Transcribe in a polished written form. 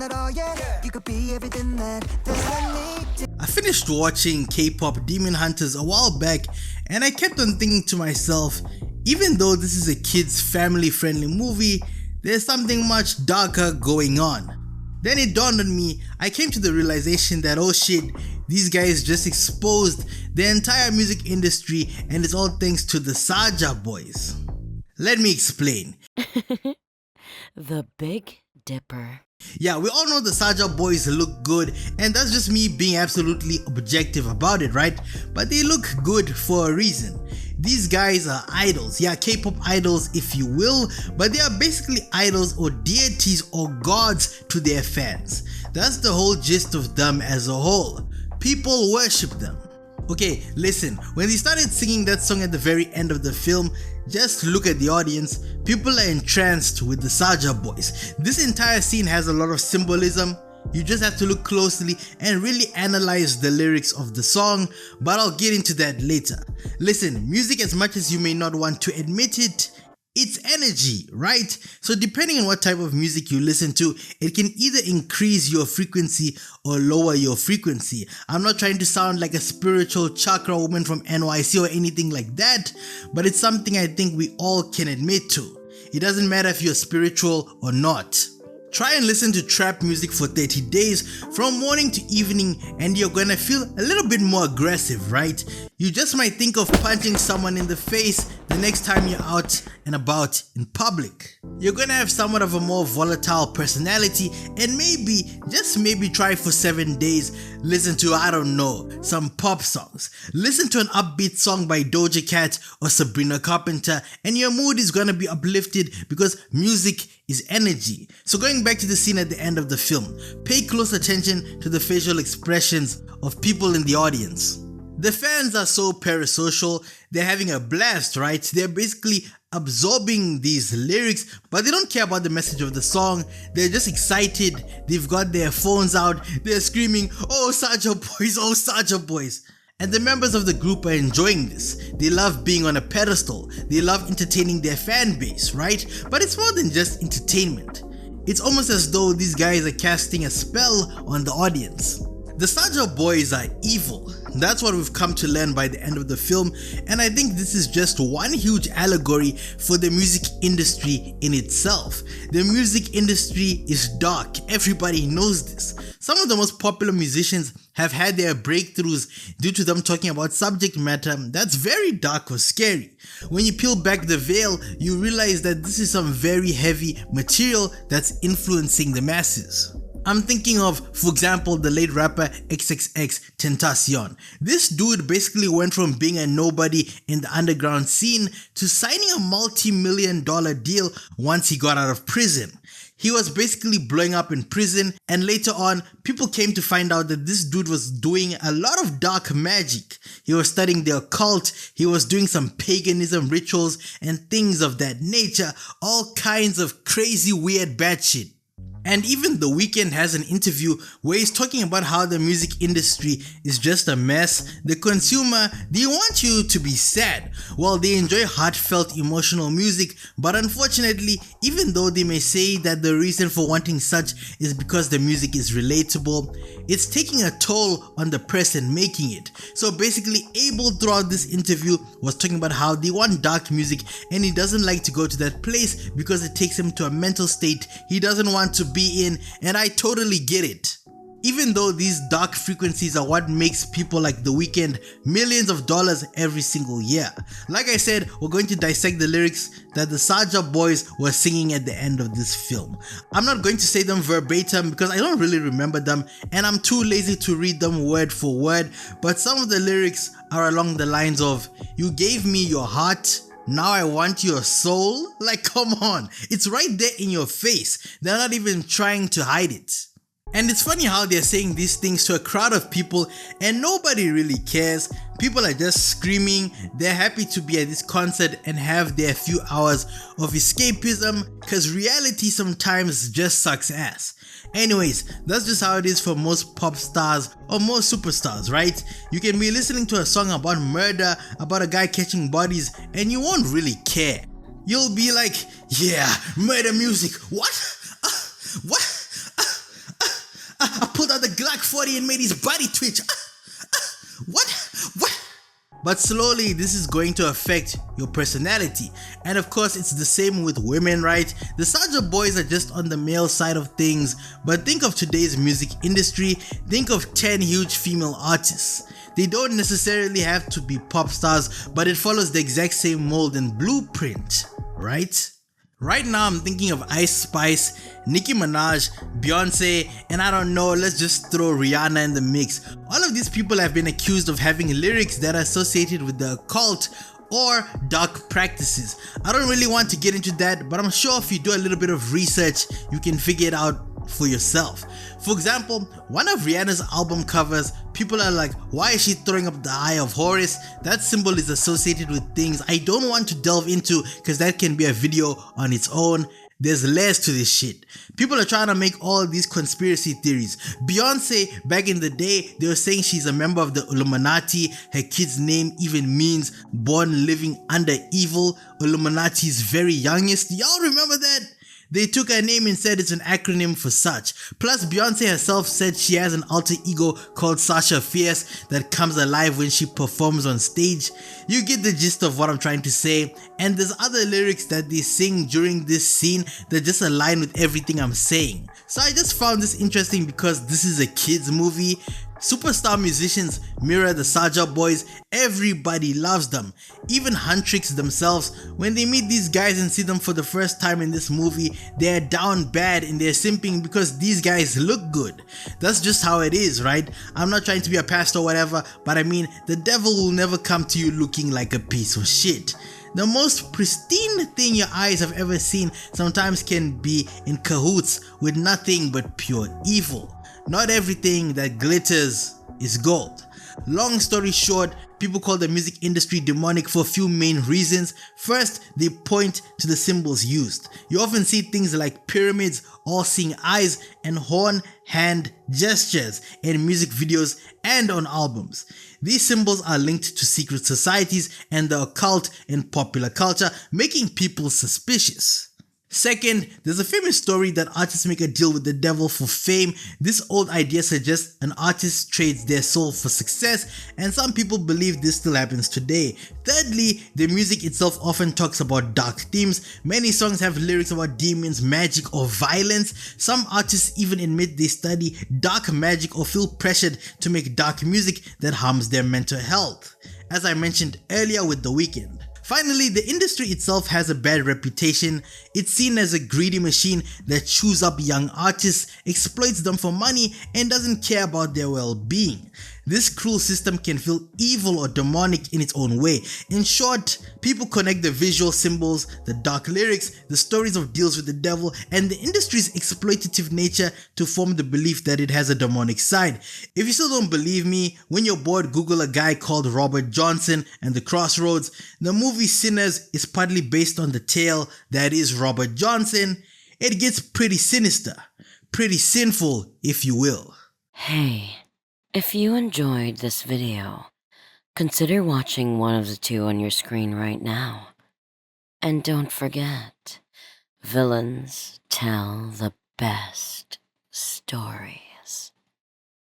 it all, yeah. You could be everything that I need. I finished watching K-pop Demon Hunters a while back, and I kept on thinking to myself, even though this is a kids family friendly movie, there's something much darker going on. Then it dawned on me, I came to the realization that oh shit, these guys just exposed the entire music industry, and it's all thanks to the Saja Boys. Let me explain. The Big Dipper. Yeah, we all know the Saja Boys look good, and that's just me being absolutely objective about it, right? But they look good for a reason. These guys are idols, yeah, K-pop idols if you will, but they are basically idols or deities or gods to their fans. That's the whole gist of them as a whole. People worship them. Okay, listen, when they started singing that song at the very end of the film, just look at the audience. People are entranced with the Saja Boys. This entire scene has a lot of symbolism. You just have to look closely and really analyze the lyrics of the song, but I'll get into that later. Listen, music, as much as you may not want to admit it, it's energy, right? So depending on what type of music you listen to, it can either increase your frequency or lower your frequency. I'm not trying to sound like a spiritual chakra woman from NYC or anything like that, but it's something I think we all can admit to. It doesn't matter if you're spiritual or not. Try and listen to trap music for 30 days from morning to evening and you're gonna feel a little bit more aggressive, right? You just might think of punching someone in the face the next time you're out and about in public. You're gonna have somewhat of a more volatile personality and maybe, just maybe try for 7 days, listen to, I don't know, some pop songs. Listen to an upbeat song by Doja Cat or Sabrina Carpenter and your mood is gonna be uplifted because music is energy. So going back to the scene at the end of the film, pay close attention to the facial expressions of people in the audience. The fans are so parasocial, they're having a blast, right? They're basically absorbing these lyrics, but they don't care about the message of the song. They're just excited, they've got their phones out, they're screaming, "Oh Saja Boys, oh Saja Boys." And the members of the group are enjoying this. They love being on a pedestal, they love entertaining their fan base, right? But it's more than just entertainment. It's almost as though these guys are casting a spell on the audience. The Saja Boys are evil. That's what we've come to learn by the end of the film, and I think this is just one huge allegory for the music industry in itself. The music industry is dark, everybody knows this. Some of the most popular musicians have had their breakthroughs due to them talking about subject matter that's very dark or scary. When you peel back the veil, you realize that this is some very heavy material that's influencing the masses. I'm thinking of, for example, the late rapper XXXTentacion. This dude basically went from being a nobody in the underground scene to signing a multi-million-dollar deal once he got out of prison. He was basically blowing up in prison, and later on, people came to find out that this dude was doing a lot of dark magic. He was studying the occult, he was doing some paganism rituals and things of that nature, all kinds of crazy weird bad shit. And even The Weeknd has an interview where he's talking about how the music industry is just a mess. The consumer, they want you to be sad. Well, they enjoy heartfelt emotional music, but unfortunately, even though they may say that the reason for wanting such is because the music is relatable, it's taking a toll on the person making it. So basically, Abel throughout this interview was talking about how they want dark music and he doesn't like to go to that place because it takes him to a mental state he doesn't want to be in, and I totally get it. Even though these dark frequencies are what makes people like The Weeknd millions of dollars every single year. Like I said, we're going to dissect the lyrics that the Saja Boys were singing at the end of this film. I'm not going to say them verbatim because I don't really remember them and I'm too lazy to read them word for word, but some of the lyrics are along the lines of, "You gave me your heart, now I want your soul." Like, come on, it's right there in your face. They're not even trying to hide it. And it's funny how they're saying these things to a crowd of people and nobody really cares. People are just screaming, they're happy to be at this concert and have their few hours of escapism, cause reality sometimes just sucks ass. Anyways, that's just how it is for most pop stars or most superstars, right? You can be listening to a song about murder, about a guy catching bodies, and you won't really care. You'll be like, yeah, murder music, what? What? pulled out the Glock 40 and made his body twitch. What? But slowly this is going to affect your personality. And of course it's the same with women, right? The Saja Boys are just on the male side of things, but think of today's music industry, think of 10 huge female artists. They don't necessarily have to be pop stars, but it follows the exact same mold and blueprint, right? Right now I'm thinking of Ice Spice, Nicki Minaj, Beyonce, and I don't know, let's just throw Rihanna in the mix. All of these people have been accused of having lyrics that are associated with the occult or dark practices. I don't really want to get into that, but I'm sure if you do a little bit of research, you can figure it out for yourself. For example, one of Rihanna's album covers, people are like, why is she throwing up the Eye of Horus? That symbol is associated with things I don't want to delve into because that can be a video on its own. There's layers to this shit. People are trying to make all these conspiracy theories. Beyonce, back in the day, they were saying she's a member of the Illuminati. Her kid's name even means born living under evil. Illuminati's very youngest. Y'all remember that? They took her name and said it's an acronym for such. Plus, Beyonce herself said she has an alter ego called Sasha Fierce that comes alive when she performs on stage. You get the gist of what I'm trying to say. And there's other lyrics that they sing during this scene that just align with everything I'm saying. So I just found this interesting because this is a kids movie. Superstar musicians mirror the Saja Boys, everybody loves them. Even Huntrix themselves, when they meet these guys and see them for the first time in this movie, they're down bad and they're simping because these guys look good. That's just how it is, right? I'm not trying to be a pastor or whatever, but I mean, the devil will never come to you looking like a piece of shit. The most pristine thing your eyes have ever seen sometimes can be in cahoots with nothing but pure evil. Not everything that glitters is gold. Long story short, people call the music industry demonic for a few main reasons. First, they point to the symbols used. You often see things like pyramids, all-seeing eyes, and horn hand gestures in music videos and on albums. These symbols are linked to secret societies and the occult in popular culture, making people suspicious. Second, there's a famous story that artists make a deal with the devil for fame. This old idea suggests an artist trades their soul for success, and some people believe this still happens today. Thirdly, the music itself often talks about dark themes. Many songs have lyrics about demons, magic, or violence. Some artists even admit they study dark magic or feel pressured to make dark music that harms their mental health, as I mentioned earlier with The Weeknd. Finally, the industry itself has a bad reputation. It's seen as a greedy machine that chews up young artists, exploits them for money, and doesn't care about their well-being. This cruel system can feel evil or demonic in its own way. In short, people connect the visual symbols, the dark lyrics, the stories of deals with the devil, and the industry's exploitative nature to form the belief that it has a demonic side. If you still don't believe me, when you're bored, Google a guy called Robert Johnson and the Crossroads. The movie Sinners is partly based on the tale that is Robert Johnson. It gets pretty sinister, pretty sinful, if you will. Hey, if you enjoyed this video, consider watching one of the two on your screen right now. And don't forget, villains tell the best story.